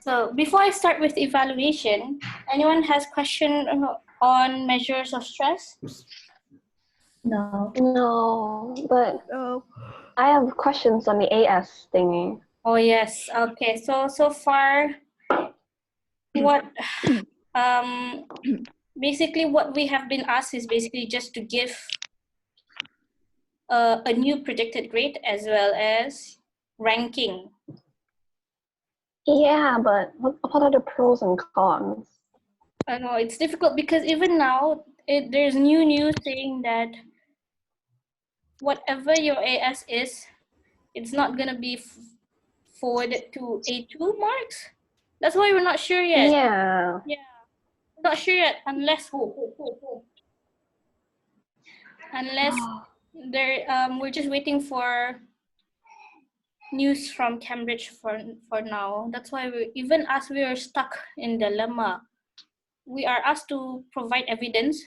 So before I start with evaluation, anyone has question on measures of stress? No. No, but I have questions on the AS thingy. Oh yes. Okay. So far, what basically what we have been asked is basically just to give a new predicted grade as well as ranking. Yeah, but what are the pros and cons? I know it's difficult because even now there's new news saying that whatever your AS is, it's not gonna be forwarded to A2 marks. That's why we're not sure yet. Yeah. Yeah, we're not sure yet unless we're just waiting for news from Cambridge for now. That's why even as we are stuck in dilemma, we are asked to provide evidence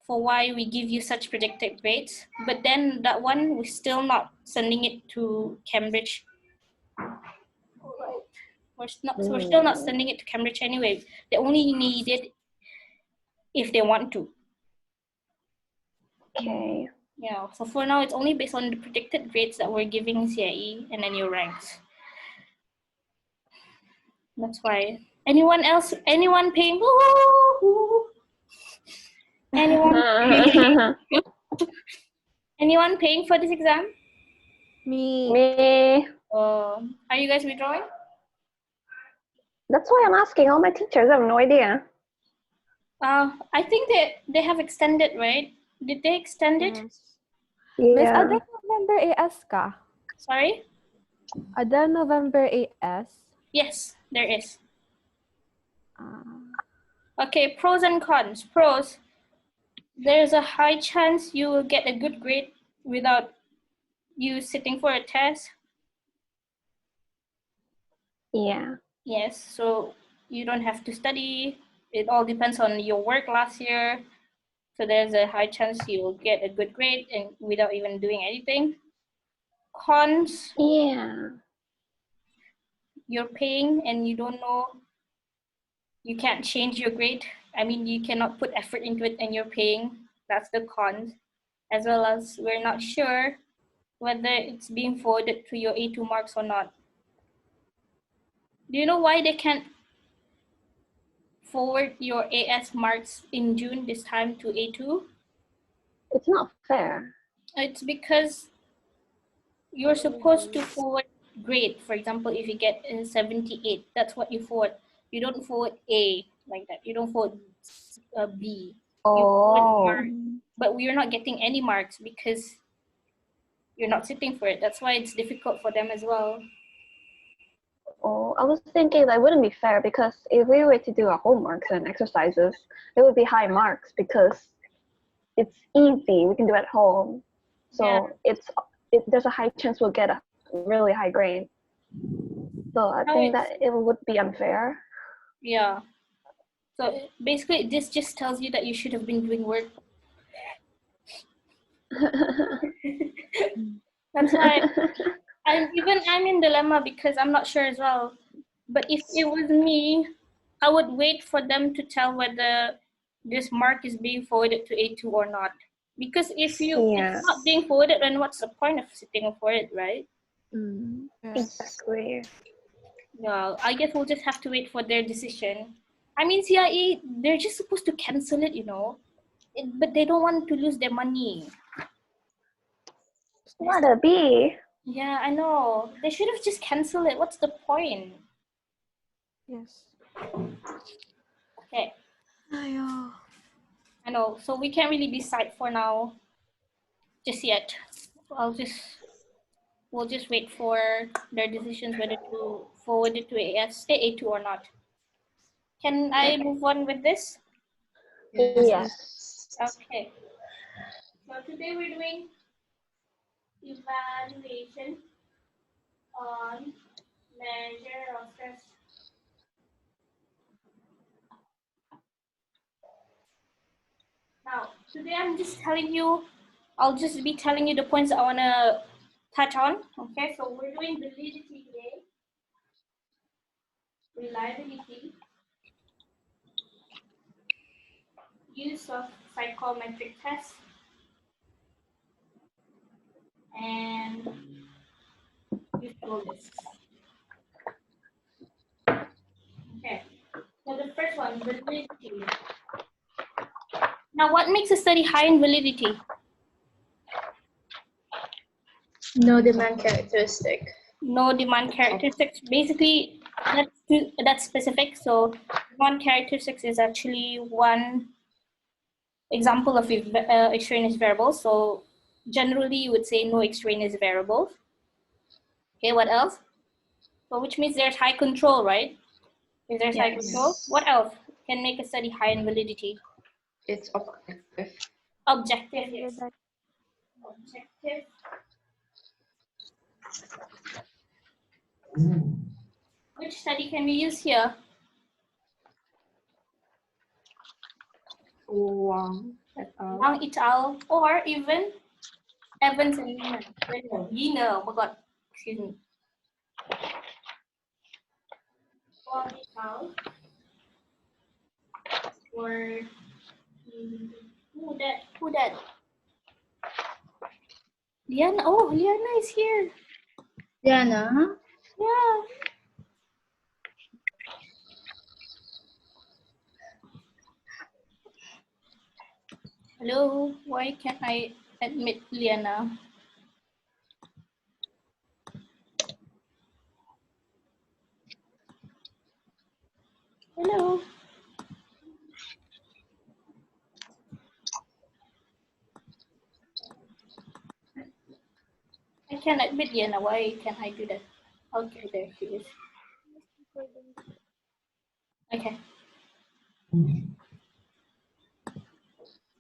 for why we give you such predicted grades, but then that one we're still not sending it to Cambridge. We're still not sending it to Cambridge anyway. They only need it if they want to. Okay. Yeah, so for now it's only based on the predicted grades that we're giving CIE and then your ranks. That's why. Anyone else? Anyone paying? Anyone? Anyone paying for this exam? Me. Are you guys withdrawing? That's why I'm asking all my teachers. I have no idea. I think they have extended, right? Did they extend it? Miss, Yeah. ada November AS ka? Sorry? Ada November AS? Yes, there is. Okay, pros and cons. Pros, there's a high chance you will get a good grade without you sitting for a test. Yeah. Yes, so you don't have to study. It all depends on your work last year. So there's a high chance you'll get a good grade and without even doing anything. Cons, Yeah. you're paying and you don't know, you can't change your grade. I mean, you cannot put effort into it and you're paying. That's the cons. As well as we're not sure whether it's being forwarded to your A2 marks or not. Do you know why they can't forward your AS marks in June this time to A2? It's not fair. It's because you're supposed to forward grade. For example, if you get a 78, that's what you forward. You don't forward A like that. You don't forward B. You forward mark. But we're not getting any marks because you're not sitting for it. That's why it's difficult for them as well. Oh, I was thinking that wouldn't be fair because if we were to do our homeworks and exercises, it would be high marks because it's easy. We can do it at home. So there's a high chance we'll get a really high grade. So I think that it would be unfair. Yeah. So basically, this just tells you that you should have been doing work. That's why I'm in dilemma because I'm not sure as well. But if it was me, I would wait for them to tell whether this mark is being forwarded to A2 or not. Because if it's not being forwarded, then what's the point of sitting for it, right? Exactly. Yeah, I guess we'll just have to wait for their decision. I mean, CIE, they're just supposed to cancel it, but they don't want to lose their money. What a B. Yeah, I know. They should have just canceled it. What's the point? Yes. Okay. I know. So we can't really decide for now. Just yet. We'll just wait for their decisions whether to forward it to A2 or not. Can I move on with this? Yes. Okay. So today we're doing evaluation on measure of stress. Now, today I'll just be telling you the points I want to touch on. Okay, so we're doing validity today. reliability, use of psychometric tests, and usefulness. Okay, so the first one, validity. Now, what makes a study high in validity? No demand characteristic. No demand characteristics. Basically, that's specific. So demand characteristics is actually one example of extraneous variables. So generally, you would say no extraneous variables. Okay, what else? So which means there's high control, right? If there's high control, what else can make a study high in validity? It's objective. Objective, yes. Objective. Which study can we use here? Wang Wang et al. Or even Evans and Wiener. Oh my God, excuse me. Wang et al. Or who that? Liana. Oh, Liana is here. Diana? Yeah. Hello, why can't I admit Liana? Hello. I can't admit Liana. Why can't I do that? Okay, there she is. Okay.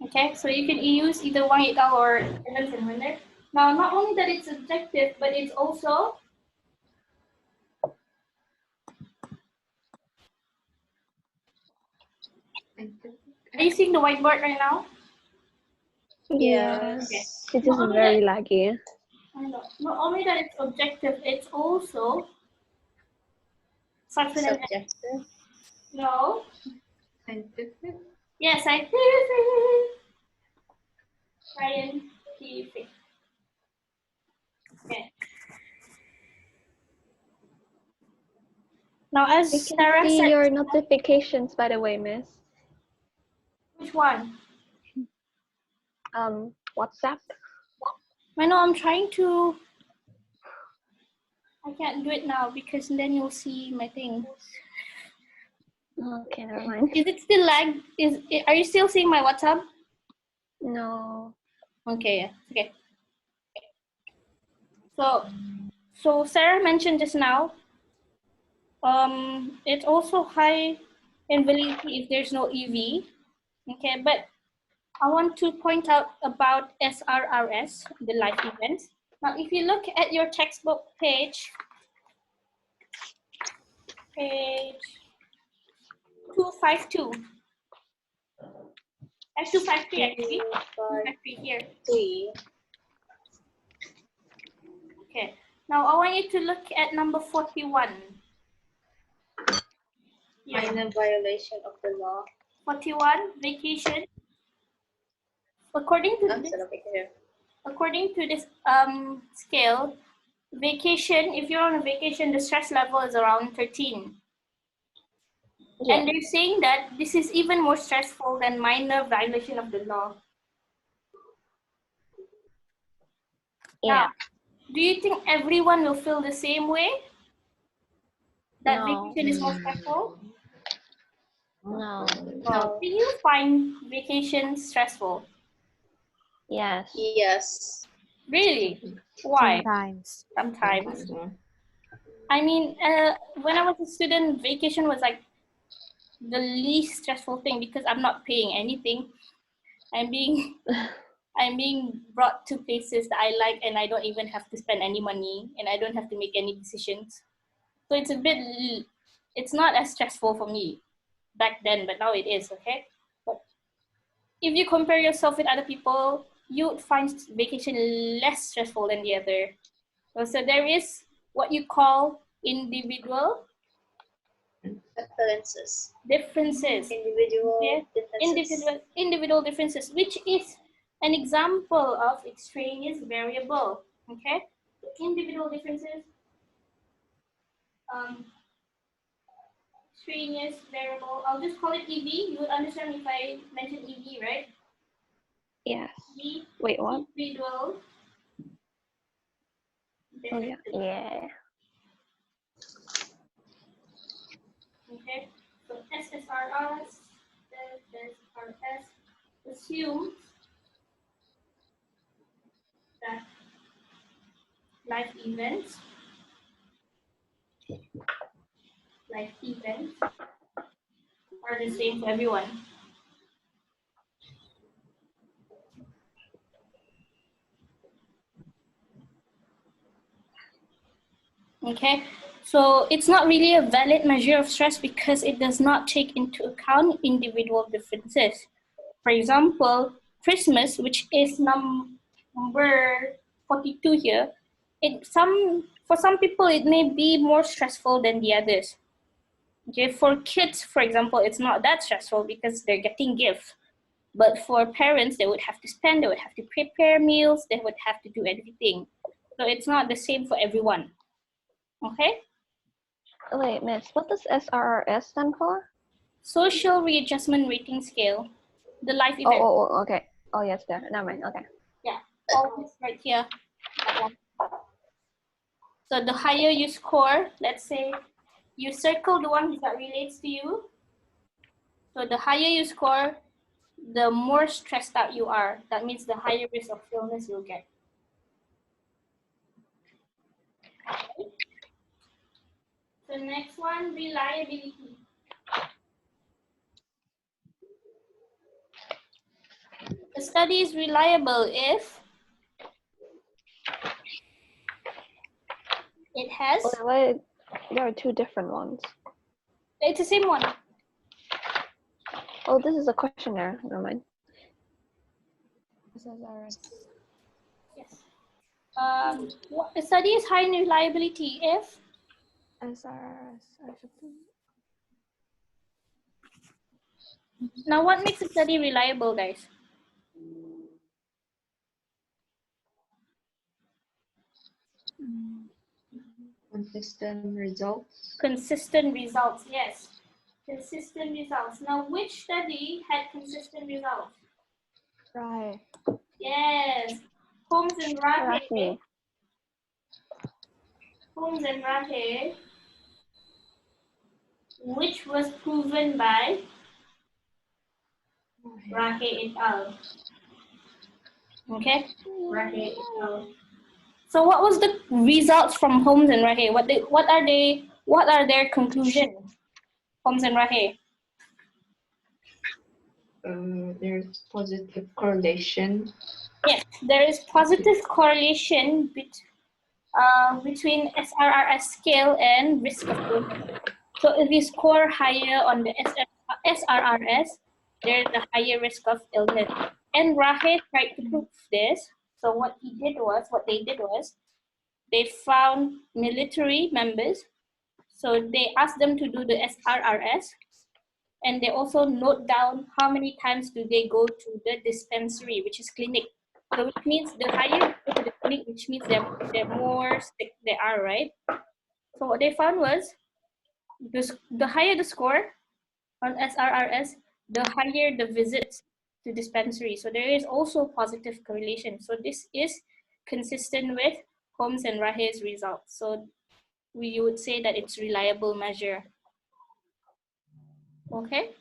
Okay, so you can use either Wang et al. Or Evans and Wiener. Now, not only that it's objective, but it's also Are you seeing the whiteboard right now? Yes. Okay. It is very laggy. I know. Not only that it's objective, it's also Subjective. No. Scientific. Yes, scientific. Scientific. Okay. Now, as We Sarah can see said, your notifications, by the way, miss. which one? WhatsApp. I know I'm trying to. I can't do it now because then you'll see my thing. Okay, never mind. Is it still lag? Are you still seeing my WhatsApp? No. Okay, yeah. Okay. So Sarah mentioned just now, it's also high in validity if there's no EV. Okay, but I want to point out about SRRS, the life events. Now, if you look at your textbook page 252. That's 253 actually. 253 here. 3. Okay. Now I want you to look at number 41. Yeah. Minor violation of the law. 41, vacation. According to this scale, vacation, if you're on a vacation, the stress level is around 13. Yeah. And they're saying that this is even more stressful than minor violation of the law. Yeah. Now, do you think everyone will feel the same way? That No. vacation is more stressful? No. No. Do you find vacation stressful? Yes. Yes. Really? Why? Sometimes. Sometimes. I mean, when I was a student, vacation was like the least stressful thing because I'm not paying anything. I'm being brought to places that I like, and I don't even have to spend any money, and I don't have to make any decisions. So it's not as stressful for me back then, but now it is, okay? But if you compare yourself with other people, you would find vacation less stressful than the other. So there is what you call individual Differences. Differences. Individual Okay. differences. Individual differences, which is an example of extraneous variable. Okay. Individual differences. Extraneous variable. I'll just call it EV. You would understand if I mention EV, right? Yes. EV, Wait, what? individual. Oh, yeah. Yeah. Okay. So SSRS assumes that life events are the same for everyone. Okay, so it's not really a valid measure of stress because it does not take into account individual differences. For example, Christmas, which is number 42 here, for some people it may be more stressful than the others. Okay, for kids, for example, it's not that stressful because they're getting gifts. But for parents, they would have to spend, they would have to prepare meals, they would have to do everything. So it's not the same for everyone. Okay? Wait, Miss, what does SRRS stand for? Social Readjustment Rating Scale, the life event. Oh, okay. Oh, yes, there. Never mind. Okay. Yeah, always right here. That one. So the higher you score, let's say you circle the one that relates to you. So the higher you score, the more stressed out you are. That means the higher risk of illness you'll get. Okay. So next one, reliability. A study is reliable if it has, Wait, there are two different ones. it's the same one. Oh, this is a questionnaire. Never mind. SSRS. Yes. A study is high in reliability if SRS. now what makes a study reliable, guys? Consistent results. Consistent results, yes. Consistent results. Now, which study had consistent results? Right. Yes. Holmes and Rahe. Rahi. Holmes and Rahe, which was proven by Rahe et al. Okay, Rahe et al. So, what was the results from Holmes and Rahe? What are their conclusions? Holmes and Rahe. There's positive correlation. Yes, there is positive correlation between SRRS scale and risk of illness. So if you score higher on the SRRS, there's a higher risk of illness. And Rahe tried to prove this. So what they did was, they found military members. So they asked them to do the SRRS, and they also note down how many times do they go to the dispensary, which is clinic. So which means the higher you go to the clinic, which means the more sick they are, right? So what they found was, the higher the score on SRRS, the higher the visits to dispensary. So there is also positive correlation. So this is consistent with Holmes and Rahe's results. So we would say that it's reliable measure. Okay?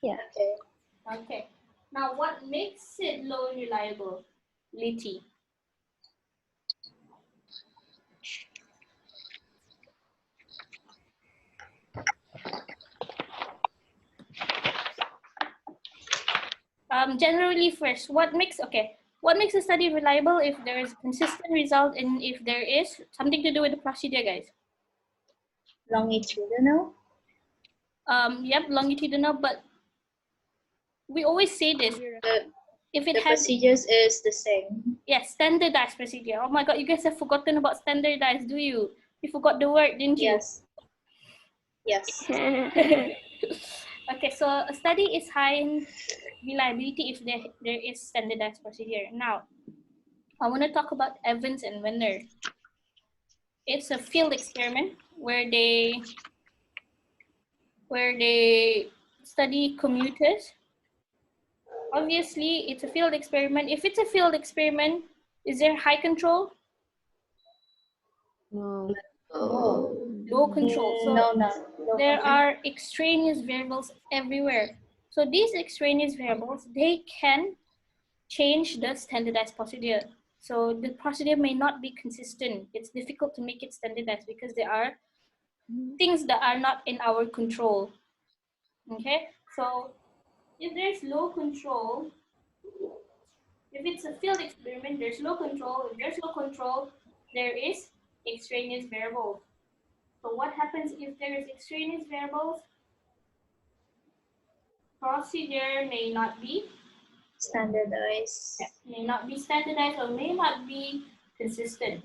Yes. Okay. Okay. Now, what makes it low and reliable? Liti. Generally, first, what makes a study reliable? If there is consistent result and if there is something to do with the procedure, guys. Longitudinal. Yep, longitudinal, but we always say this. If it The has, procedures is the same. yes, standardized procedure. Oh my God, you guys have forgotten about standardized, do you? You forgot the word, didn't you? Yes. Yes. Okay, so a study is high in reliability if there is standardized procedure. Now, I want to talk about Evans and Winner. It's a field experiment where they study commuters. Obviously, it's a field experiment. If it's a field experiment, is there high control? No. Low control. So No. there are extraneous variables everywhere. So these extraneous variables, they can change the standardized procedure. So the procedure may not be consistent. It's difficult to make it standardized because there are things that are not in our control. Okay, so if there's low control, if it's a field experiment, there's low control. If there's low control, there is extraneous variables. So what happens if there is extraneous variables? Procedure may not be Standardized. may not be standardized or may not be consistent.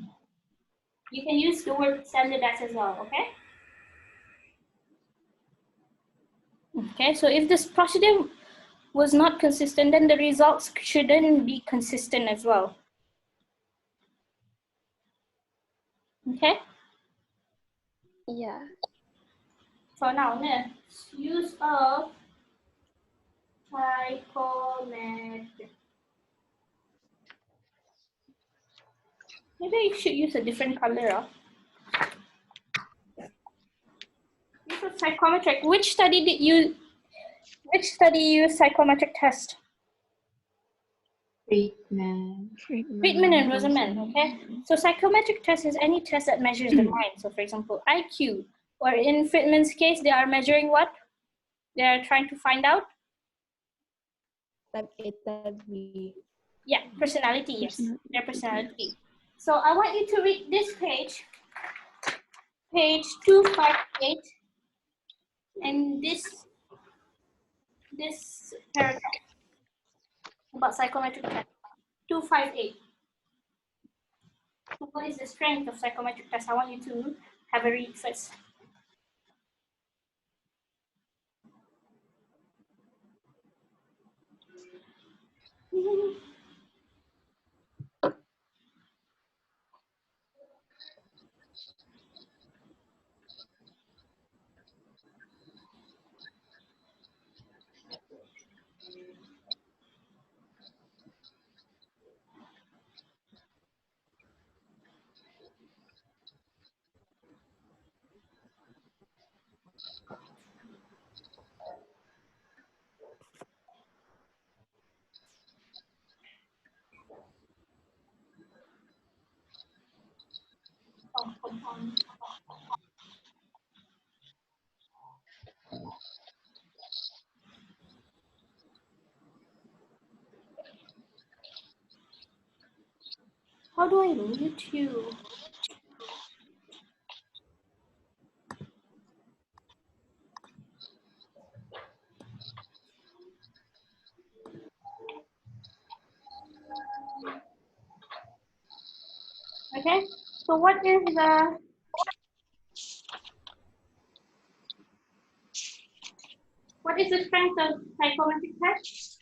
You can use the word standardized as well, okay? Okay, so if this procedure was not consistent, then the results shouldn't be consistent as well. Okay? Yeah. So now, next, use of psychometric. Maybe you should use a different color. Use of psychometric. Which study used psychometric test? Friedman. Friedman and Rosenman, okay? So psychometric test is any test that measures the mind. So for example, IQ, or in Friedman's case, they are measuring what? They are trying to find out? Type A, type B. Yeah, personality, yes, their personality. So I want you to read this page 258, and this paragraph about psychometric test, 258. So what is the strength of psychometric test? I want you to have a read first. How do I mute you? Okay, so what is the strength of psychometric test?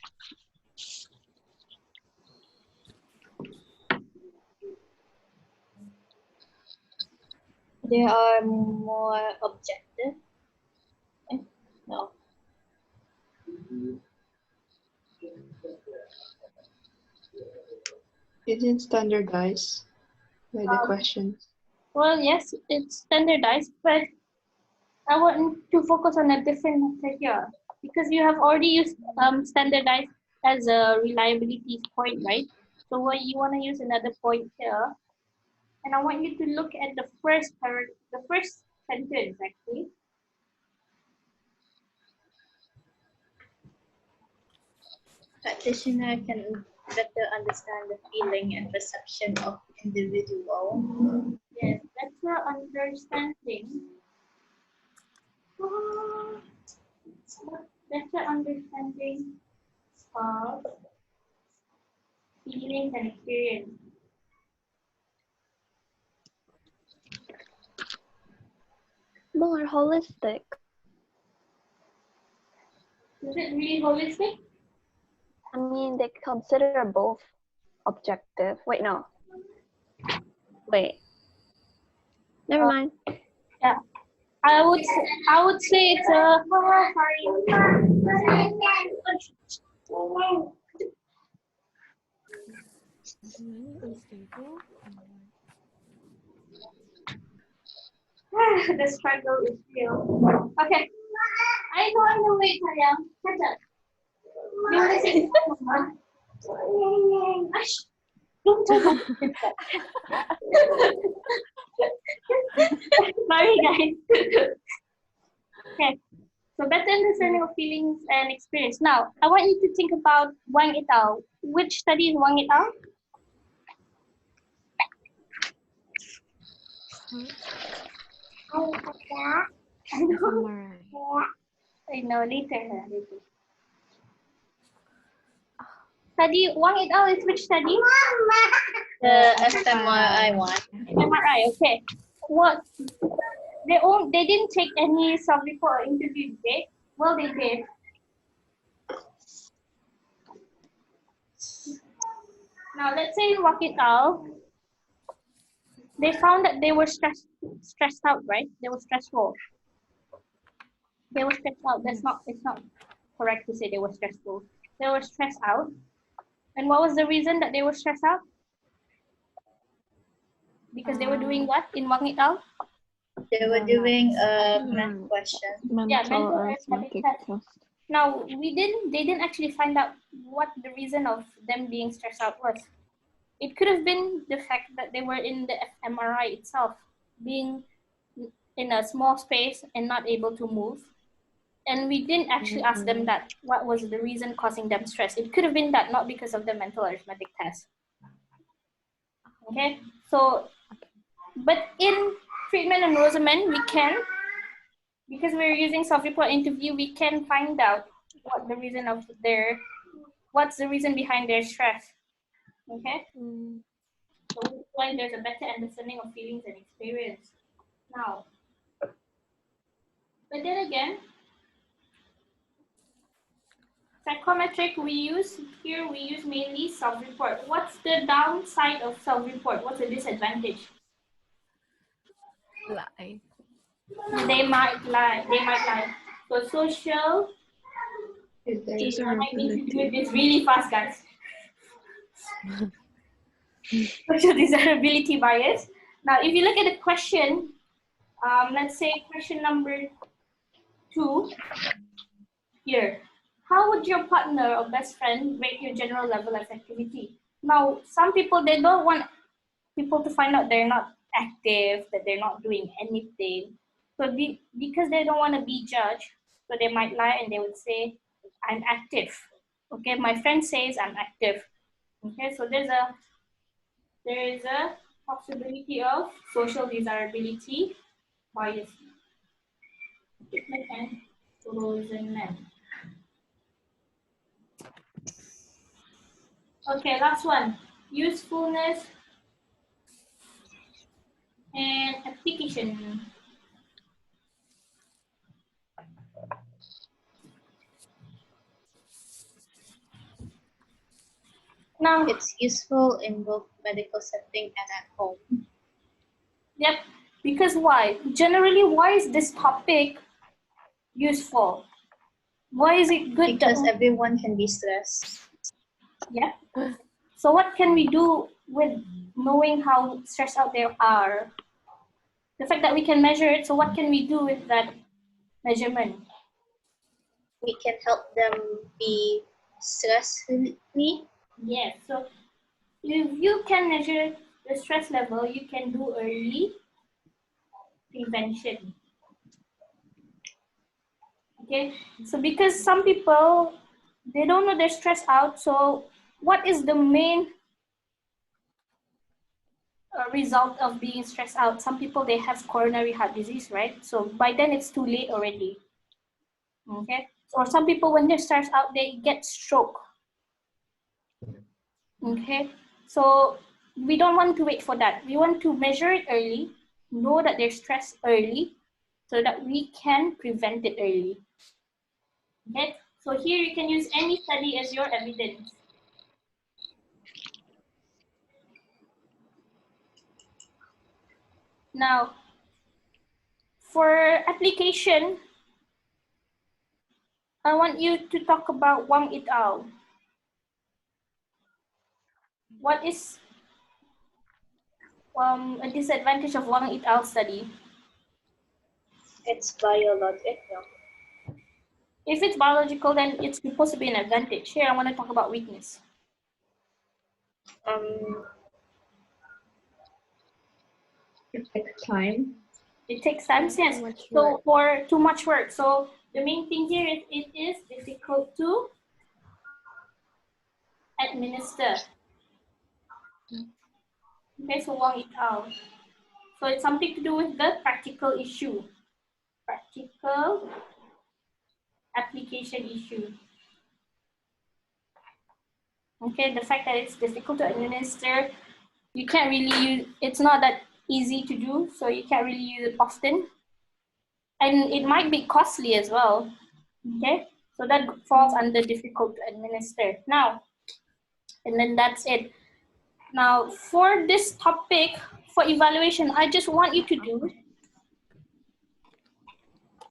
They are more objective. No. Isn't standardized by the questions. Well, yes, it's standardized, but I want to focus on a different method here because you have already used standardized as a reliability point, right? So what you want to use another point here, and I want you to look at the first sentence actually. Practitioner can better understand the feeling and perception of individual. Yes, better understanding. Better understanding of feelings and experience. more holistic. Is it really holistic? I mean, they consider both objective. Wait, no. Wait. Never mind. Yeah. I would say it's a the struggle is real. Okay. I know, wait, Mariam. Catch up. You want to say something? Ash, don't tell me. Sorry, guys. Okay. So better understanding of feelings and experience. Now, I want you to think about Wang et al. Which study is Wang et al? I know, later. Study Wang et al. Is which study? The fMRI one. MRI. Okay. What? They didn't take any self-report or interview, did they? Well, they did. Now, let's say in Wang et al. They found that they were stressed out, right? They were stressful. They were stressed out. It's not correct to say they were stressful. They were stressed out. And what was the reason that they were stressed out? Because they were doing what in Wang et al? They were doing a math question. Mental arithmetic test. Now, they didn't actually find out what the reason of them being stressed out was. It could have been the fact that they were in the fMRI itself, being in a small space and not able to move. And we didn't actually ask them that, what was the reason causing them stress. It could have been that, not because of the mental arithmetic test. Okay, so, but in treatment and Rosamond, we can, because we're using self-report interview, we can find out what's the reason behind their stress. Okay? So that's why there's a better understanding of feelings and experience. Now, but then again, psychometric we use mainly self-report. What's the downside of self-report? What's the disadvantage? Lie. They might lie. So social, I need to do this really fast, guys. Social desirability bias. Now, if you look at the question, let's say question number 2 here. How would your partner or best friend rate your general level of activity? Now, some people, they don't want people to find out they're not active, that they're not doing anything. So because they don't want to be judged, so they might lie and they would say, I'm active. Okay, my friend says I'm active. Okay, so there is a possibility of social desirability bias. And Rosenman. Okay, last one. Usefulness and application. Now, It's useful in both medical setting and at home. yep, because why? Generally, why is this topic useful? Why is it good? Because everyone can be stressed. Yeah. So what can we do with knowing how stressed out they are? The fact that we can measure it, so what can we do with that measurement? We can help them be stress-free. Yes, so if you can measure the stress level, you can do early prevention. Okay, so because some people, they don't know they're stressed out, so what is the main result of being stressed out? Some people, they have coronary heart disease, right? So by then it's too late already. Okay, or some people, when they're stressed out, they get stroke. Okay, so we don't want to wait for that. We want to measure it early, know that they're stressed early, so that we can prevent it early. Okay, so here you can use any study as your evidence. Now, for application, I want you to talk about Wang et al. What is a disadvantage of Wang et al. Study? It's biological. If it's biological, then it's supposed to be an advantage. Here, I want to talk about weakness. It takes time. It takes time, yes. Too much So work. for too much work. So the main thing here is it is difficult to administer. Okay, so Wang et al. So it's something to do with the practical issue. Practical application issue. Okay, the fact that it's difficult to administer, you can't really use, it's not that easy to do, so you can't really use it often. And it might be costly as well. Okay, so that falls under difficult to administer. Now, and then that's it. Now, for this topic, for evaluation, I just want you to do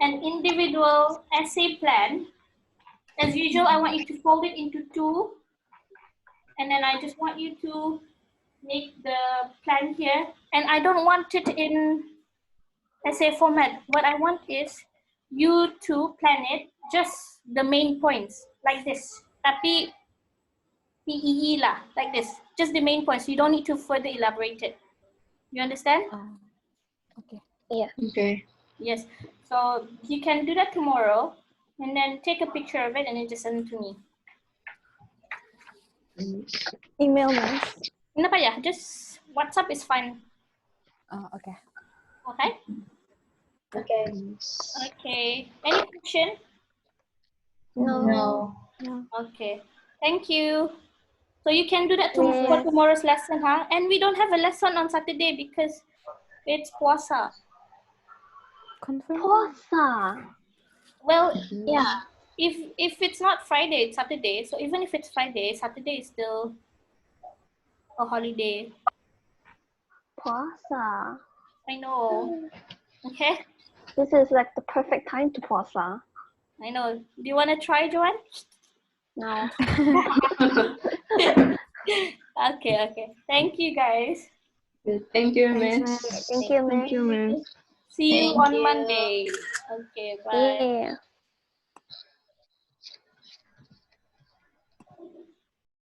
an individual essay plan. As usual, I want you to fold it into two. And then I just want you to make the plan here. And I don't want it in essay format. What I want is you to plan it, just the main points, like this. Tapi PEE lah, like this. Just the main points. You don't need to further elaborate it. You understand? Okay. Okay. Yes. So you can do that tomorrow, and then take a picture of it and then just send it to me. Email, Miss. Kenapa ya? Just WhatsApp is fine. Okay. Okay? Okay. Okay. Any question? No. Okay. Thank you. So you can do that for Yes. tomorrow's lesson, huh? And we don't have a lesson on Saturday because it's puasa. Confirm. Puasa. Well, Yeah. if it's not Friday, it's Saturday. So even if it's Friday, Saturday is still a holiday. Puasa. I know. Okay. This is like the perfect time to puasa. I know. Do you want to try, Joanne? No. Okay. Thank you, guys. Thank you, Thanks, Miss. Miss. Thank you, Thank Miss. you, Miss. See you Thank on you. Monday. Okay, bye. Yeah.